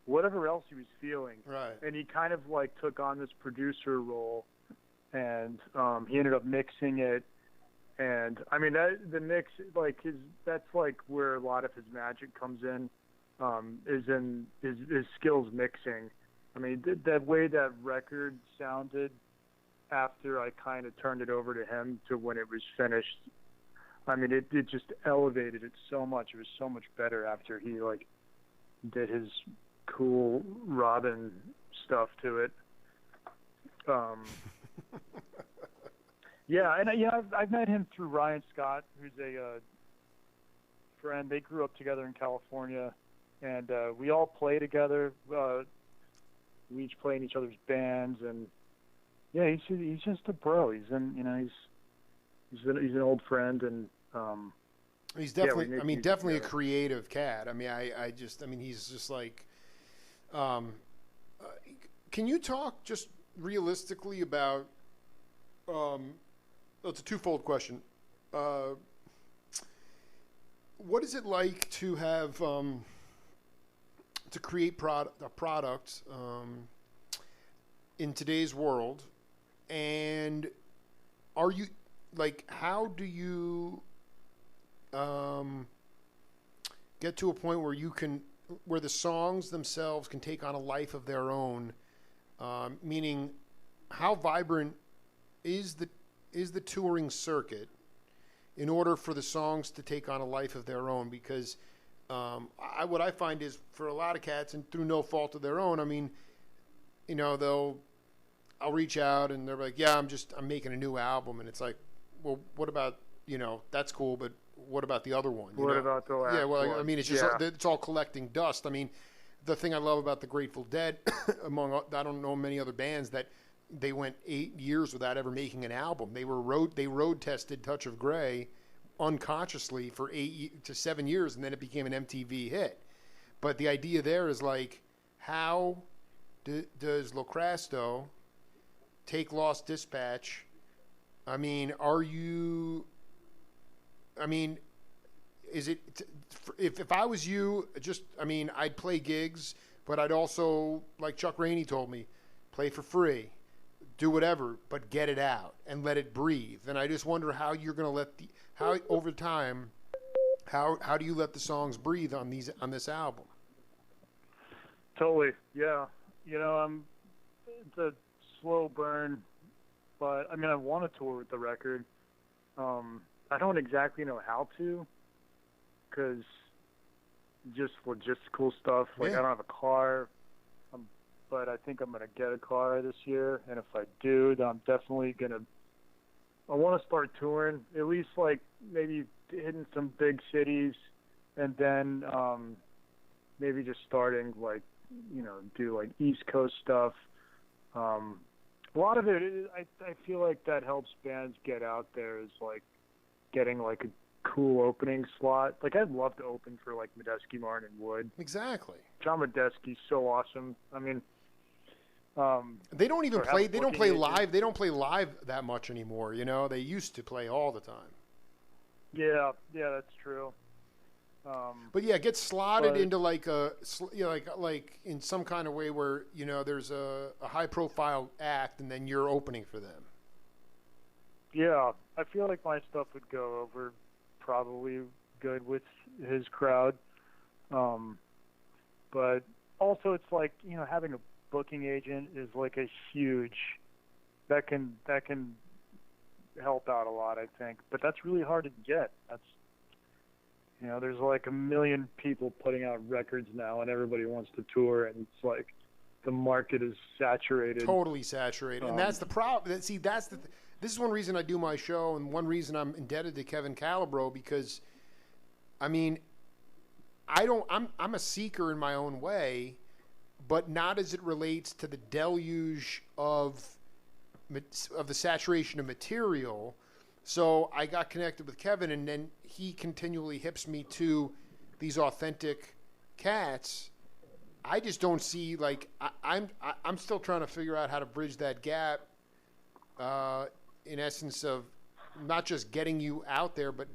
whatever else he was feeling. Right. And he kind of like took on this producer role, and he ended up mixing it. And I mean, the mix, like that's like where a lot of his magic comes in, is in his skills mixing. I mean, that way that record sounded after I kind of turned it over to him to when it was finished. I mean, it just elevated it so much. It was so much better after he like did his cool Robin stuff to it. Yeah, and I've met him through Ryan Scott, who's a friend. They grew up together in California, and we all play together. We each play in each other's bands, and yeah, he's just a bro. He's an old friend, and he's definitely definitely a creative cat. I mean, he's just like. Can you talk just realistically about? It's a twofold question. What is it like to have to create a product in today's world, and are you like how do you get to a point where the songs themselves can take on a life of their own, meaning how vibrant is the touring circuit in order for the songs to take on a life of their own? Because what I find is for a lot of cats, and through no fault of their own, I mean, I'll reach out and they're like, yeah, I'm making a new album, and it's like, well, what about, that's cool, but what about the other one? What about the last one? I mean, it's just it's all collecting dust. I mean, the thing I love about the Grateful Dead, I don't know many other bands that they went 8 years without ever making an album. They road tested Touch of Grey unconsciously for 8 to 7 years, and then it became an MTV hit. But the idea there is like, how does LoCrasto take Lost Dispatch? I mean, is it if I was you, I'd play gigs, but I'd also, like Chuck Rainey told me, play for free, do whatever, but get it out and let it breathe. And I just wonder how you're going to over time, how do you let the songs breathe on this album? Totally, yeah. It's a slow burn, but I mean, I want to tour with the record. I don't exactly know how to, because just logistical stuff. Like, I don't have a car, but I think I'm going to get a car this year. And if I do, then I'm definitely going to, I want to start touring, at least like maybe hitting some big cities, and then maybe just starting like, do like East Coast stuff. A lot of it, I feel like that helps bands get out there, is like getting like a cool opening slot. Like, I'd love to open for like Medeski, Martin, and Wood. Exactly. John Medeski's so awesome. I mean, they don't even play. They don't play live. They don't play live that much anymore. They used to play all the time. Yeah, that's true. But yeah, get slotted into like like in some kind of way where there's a high profile act, and then you're opening for them. Yeah, I feel like my stuff would go over probably good with his crowd. But also it's like, having a booking agent is like a huge, that can help out a lot, I think. But that's really hard to get. There's like a million people putting out records now and everybody wants to tour, and it's like the market is saturated. Totally saturated. And that's the problem. See, this is one reason I do my show, and one reason I'm indebted to Kevin Calabro, because I mean, I'm a seeker in my own way, but not as it relates to the deluge of the saturation of material. So I got connected with Kevin, and then he continually hips me to these authentic cats. I just don't see, like, I'm still trying to figure out how to bridge that gap, in essence of not just getting you out there, but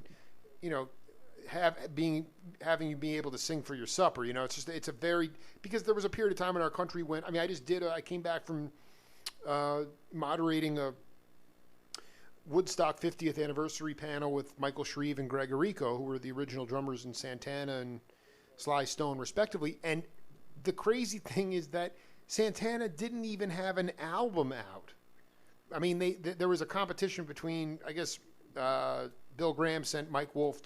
having you be able to sing for your supper. It's a very, because there was a period of time in our country when, I came back from moderating a Woodstock 50th anniversary panel with Michael Shreve and Greg Arico, who were the original drummers in Santana and Sly Stone, respectively. And the crazy thing is that Santana didn't even have an album out. I mean, there was a competition between, I guess, Bill Graham sent Mike Wolf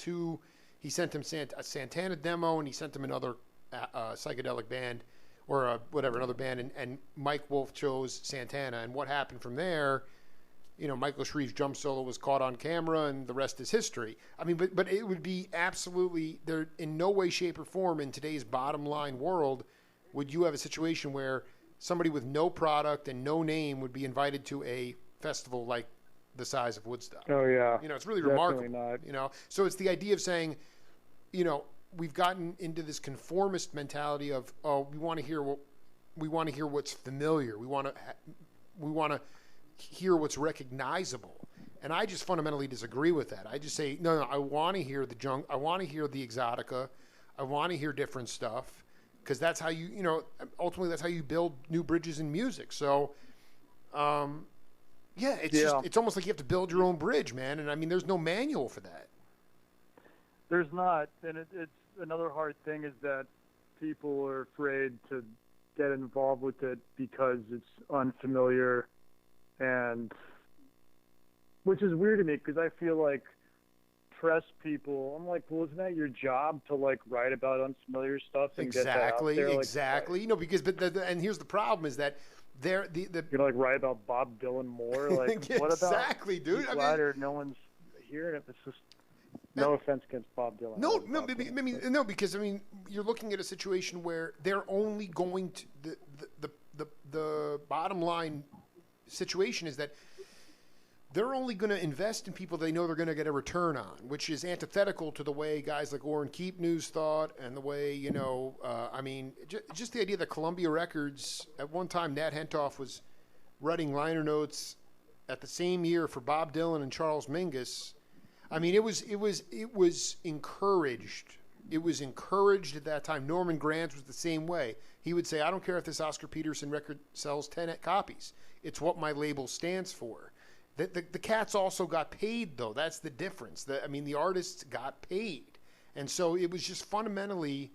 he sent him a Santana demo, and he sent him another psychedelic band, or another band, and Mike Wolf chose Santana. And what happened from there, Michael Shreve's drum solo was caught on camera, and the rest is history. I mean, but it would be absolutely, there in no way, shape, or form in today's bottom line world would you have a situation where somebody with no product and no name would be invited to a festival like the size of Woodstock. Oh yeah. It's really Definitely remarkable. Not. So it's the idea of saying, we've gotten into this conformist mentality of, we want to hear what's familiar. We want to hear what's recognizable. And I just fundamentally disagree with that. I just say, no, I want to hear the junk. I want to hear the exotica. I want to hear different stuff, because that's how ultimately that's how you build new bridges in music. So, it's almost like you have to build your own bridge, man. And I mean, there's no manual for that. There's not. And it's another hard thing is that people are afraid to get involved with it because it's unfamiliar, and which is weird to me, because I feel like press people, I'm like, well, isn't that your job to like write about unfamiliar stuff and get that out there? Exactly. Because and here's the problem is that you're like, write about Bob Dylan more. Like, what about exactly, dude? No one's hearing it. It's just no offense against Bob Dylan. No, because you're looking at a situation where they're only going to the bottom line situation is that they're only going to invest in people they know they're going to get a return on, which is antithetical to the way guys like Orrin Keepnews thought, and the way, just the idea that Columbia Records, at one time, Nat Hentoff was writing liner notes at the same year for Bob Dylan and Charles Mingus. I mean, it was encouraged. It was encouraged at that time. Norman Granz was the same way. He would say, I don't care if this Oscar Peterson record sells 10 copies. It's what my label stands for. The cats also got paid, though. That's the difference. The artists got paid. And so it was just fundamentally,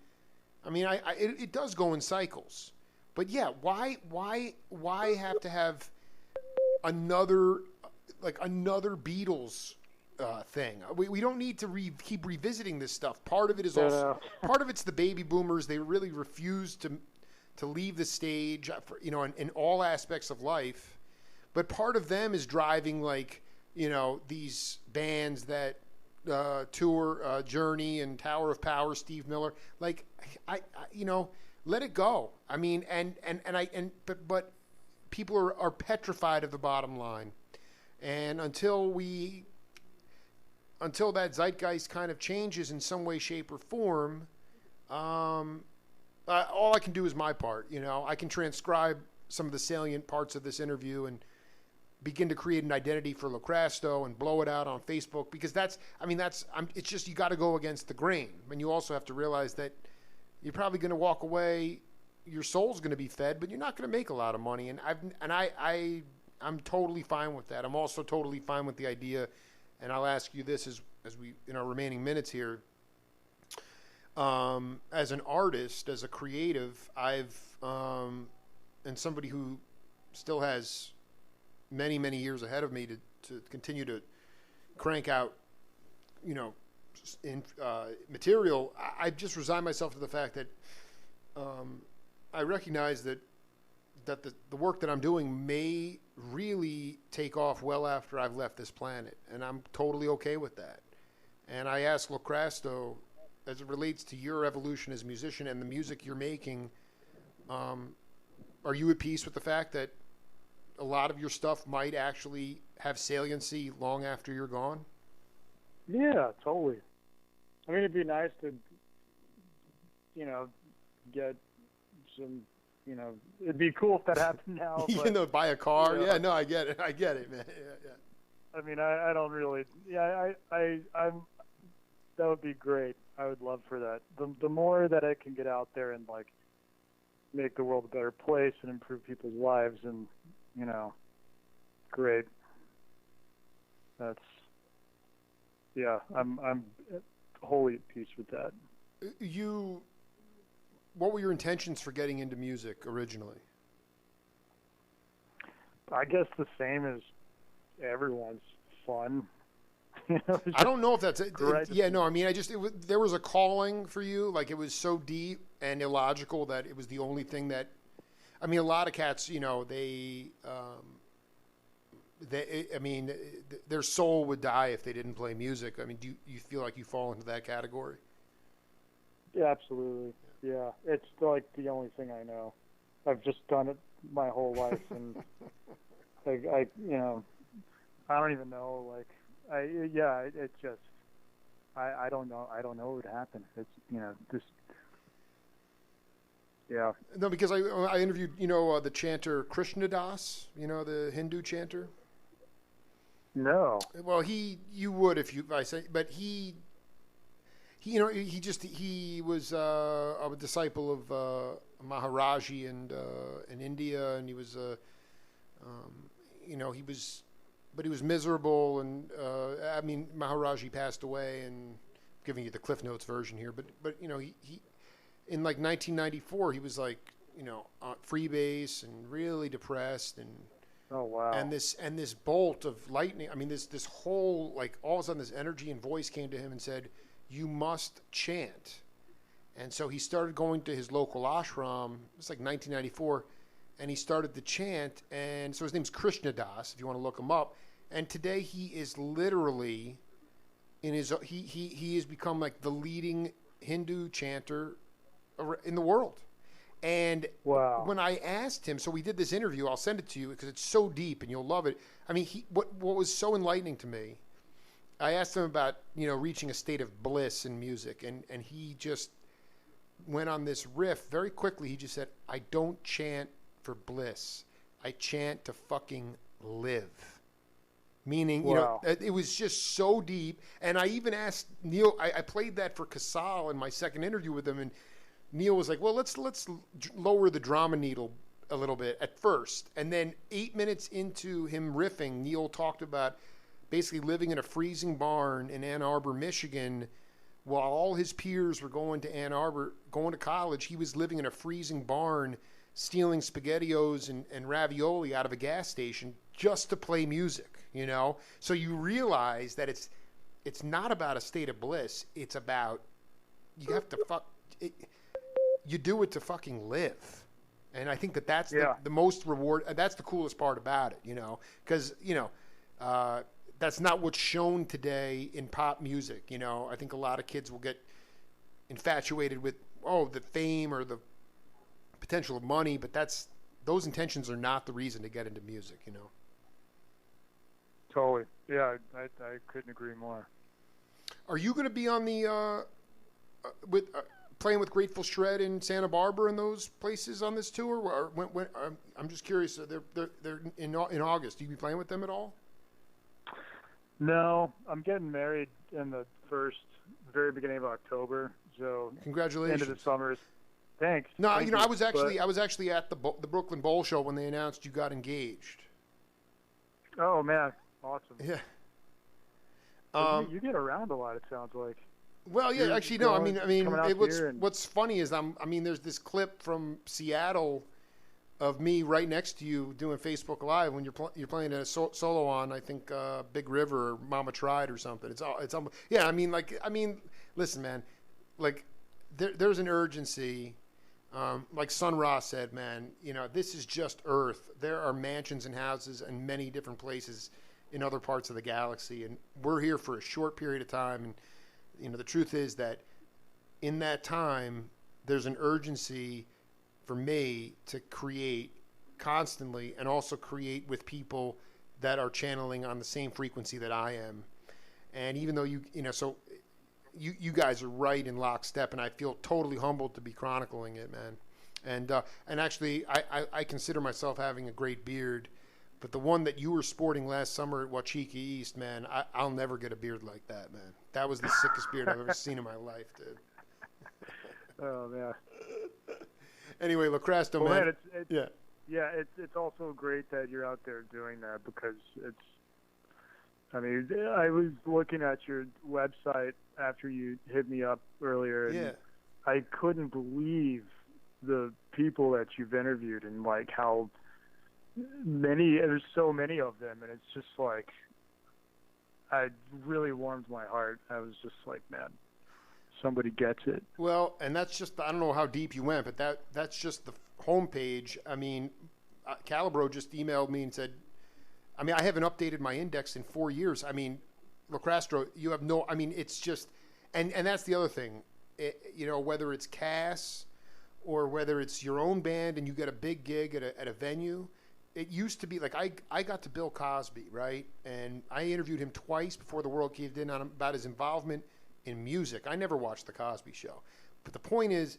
it does go in cycles. But yeah, why have to have another Beatles thing? We don't need to keep revisiting this stuff. Part of it is part of it's the baby boomers. They really refuse to leave the stage, in all aspects of life. But part of them is driving, these bands that tour, Journey and Tower of Power, Steve Miller. Like, let it go. I mean, but people are petrified of the bottom line, and until that zeitgeist kind of changes in some way, shape, or form, all I can do is my part. I can transcribe some of the salient parts of this interview and begin to create an identity for LoCrasto and blow it out on Facebook, because it's just, you got to go against the grain. And you also have to realize that you're probably going to walk away, your soul's going to be fed, but you're not going to make a lot of money. And I I'm totally fine with that. I'm also totally fine with the idea, and I'll ask you this as we in our remaining minutes here. As an artist, as a creative, and somebody who still has many, many years ahead of me to continue to crank out, material. I've just resigned myself to the fact that I recognize that the work that I'm doing may really take off well after I've left this planet, and I'm totally okay with that. And I asked LoCrasto, as it relates to your evolution as a musician and the music you're making, are you at peace with the fact that a lot of your stuff might actually have saliency long after you're gone? Yeah, totally. I mean, it'd be nice to, get some, it'd be cool if that happened now. But, buy a car. Yeah, no, I get it. I get it, man. Yeah. I mean, I don't really. Yeah, I'm. That would be great. I would love for that. The more that I can get out there and make the world a better place and improve people's lives, and great. That's. Yeah, I'm wholly at peace with that. What were your intentions for getting into music originally? I guess the same as everyone's, fun. I don't know if that's it. Yeah, no, I mean, there was a calling for you. Like, it was so deep and illogical that it was the only thing that, I mean, a lot of cats, their soul would die if they didn't play music. I mean, do you feel like you fall into that category? Yeah, absolutely. Yeah, it's like the only thing I know. I've just done it my whole life, and I don't even know. It just, I don't know. I don't know what would happen. It's just. Yeah. No, because I interviewed the chanter Krishna Das, the Hindu chanter. No. Well, you would if I say, but he was a disciple of Maharaji in India, and he was he was miserable, and Maharaji passed away, and I'm giving you the Cliff Notes version here, but he in 1994 he was on freebase and really depressed, and oh wow, and this bolt of lightning, this whole all of a sudden this energy and voice came to him and said, you must chant. And so he started going to his local ashram. It was 1994, and he started to chant. And so his name's Krishna Das, if you want to look him up. And today he is literally he has become the leading Hindu chanter in the world. And wow. When I asked him, so we did this interview, I'll send it to you because it's so deep and you'll love it. I mean, what was so enlightening to me, I asked him about, reaching a state of bliss in music, and he just went on this riff very quickly. He just said, I don't chant for bliss. I chant to fucking live. Meaning, wow. It was just so deep. And I even asked Neil, I played that for Casal in my second interview with him, and Neil was like, well, let's lower the drama needle a little bit at first. And then 8 minutes into him riffing, Neil talked about basically living in a freezing barn in Ann Arbor, Michigan, while all his peers were going to Ann Arbor, going to college. He was living in a freezing barn, stealing SpaghettiOs and ravioli out of a gas station just to play music, So you realize that it's not about a state of bliss. It's about, you have to you do it to fucking live. And I think that's the most reward. That's the coolest part about it, because, that's not what's shown today in pop music. I think a lot of kids will get infatuated with, the fame or the potential of money, but those intentions are not the reason to get into music, Totally. Yeah, I couldn't agree more. Are you going to be on the playing with Grateful Shred in Santa Barbara and those places on this tour? Or when I'm just curious. They're in August. Do you be playing with them at all? No, I'm getting married in the very beginning of October. So congratulations. End of the summer. Thanks. No, I was actually at the Brooklyn Bowl show when they announced you got engaged. Oh man, awesome. Yeah. So you get around a lot. It sounds like. Well, yeah, You're actually, no. coming out here and What's funny is there's this clip from Seattle of me right next to you doing Facebook Live when you're playing a solo on, I think, Big River or Mama Tried or something. Yeah. Listen, man, like there's an urgency. Like Sun Ra said, man, this is just Earth. There are mansions and houses in many different places in other parts of the galaxy, and we're here for a short period of time. And the truth is that in that time, there's an urgency for me to create constantly, and also create with people that are channeling on the same frequency that I am. And even though you guys are right in lockstep, and I feel totally humbled to be chronicling it, man. And actually, I consider myself having a great beard, but the one that you were sporting last summer at Wachiki East, man, I'll never get a beard like that, man. That was the sickest beard I've ever seen in my life, dude. Oh man. Anyway, LoCrasto, well, man. It's also great that you're out there doing that, because I was looking at your website after you hit me up earlier, and I couldn't believe the people that you've interviewed, and like how there's so many of them, and it's just like, it really warmed my heart. I was just like, man, somebody gets it. Well, and that's just, I don't know how deep you went, but that's just the homepage. I mean, Calibro just emailed me and said, I haven't updated my index in 4 years. LoCrasto, you have no, it's just, and that's the other thing, whether it's Cass or whether it's your own band and you get a big gig at a venue. It used to be like, I got to Bill Cosby, right? And I interviewed him twice before the world caved in on him about his involvement in music. I never watched the Cosby Show. But the point is,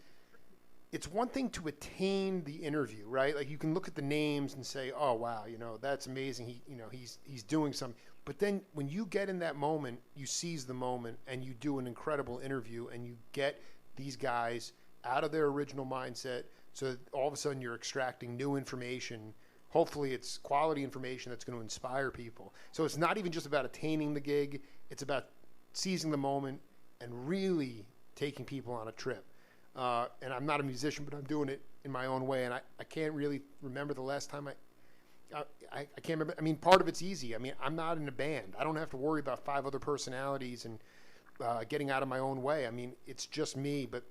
it's one thing to attain the interview, right? Like, you can look at the names and say, oh, wow, that's amazing. He's doing something. But then when you get in that moment, you seize the moment and you do an incredible interview, and you get these guys out of their original mindset, so that all of a sudden you're extracting new information. Hopefully it's quality information that's going to inspire people. So it's not even just about attaining the gig. It's about seizing the moment and really taking people on a trip. And I'm not a musician, but I'm doing it in my own way. And I can't really remember the last time I can't remember. Part of it's easy. I'm not in a band. I don't have to worry about 5 other personalities and getting out of my own way. It's just me, but,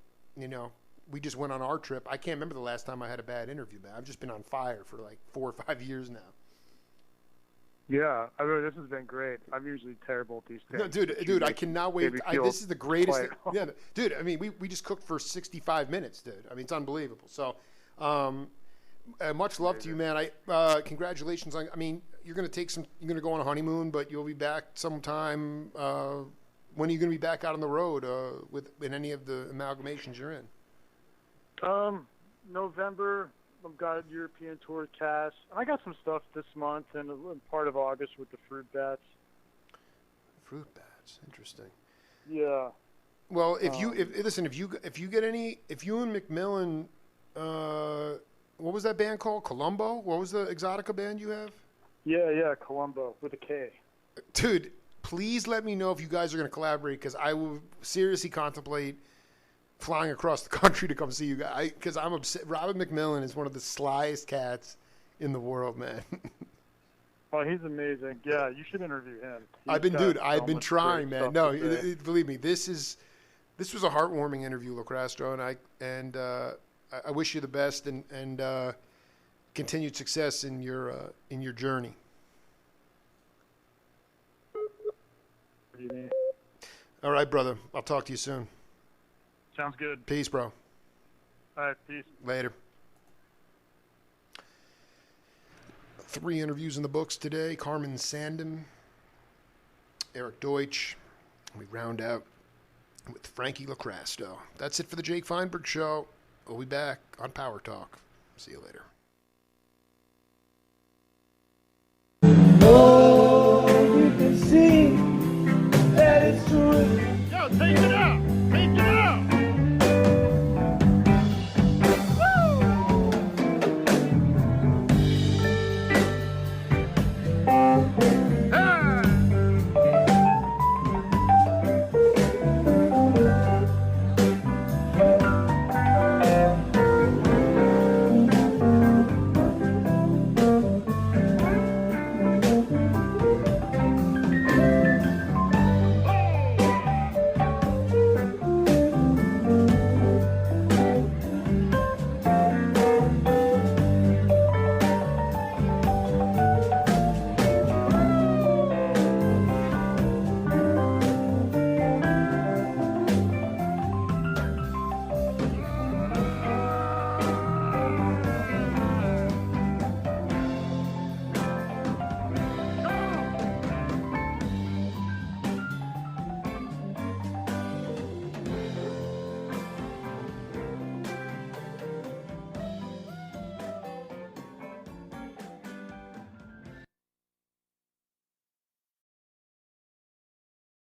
we just went on our trip. I can't remember the last time I had a bad interview, man. I've just been on fire for like 4 or 5 years now. Yeah, this has been great. I'm usually terrible at these things. No, dude, I cannot wait. This is the greatest thing. Yeah, dude, we just cooked for 65 minutes, dude. It's unbelievable. So, much love to you, man. Congratulations on. You're gonna you're gonna go on a honeymoon, but you'll be back sometime. When are you gonna be back out on the road in any of the amalgamations you're in? November. I've got a European tour cast. I got some stuff this month and part of August with the Fruit Bats. Fruit Bats, interesting. Yeah. Well, if you and McMillan, what was that band called? Columbo? What was the Exotica band you have? Yeah, Columbo with a K. Dude, please let me know if you guys are going to collaborate, because I will seriously contemplate flying across the country to come see you guys, because I'm upset. Robin McMillan is one of the slyest cats in the world, man. Oh, he's amazing. Yeah, you should interview him. I've been trying, man. No, believe me, this was a heartwarming interview, LoCrasto, and I wish you the best and continued success in your journey. All right, brother. I'll talk to you soon. Sounds good. Peace, bro. All right, peace. Later. 3 interviews in the books today. Carmen Sandin, Eric Deutsch. We round out with Frankie LoCrasto. That's it for the Jake Feinberg Show. We'll be back on Power Talk. See you later.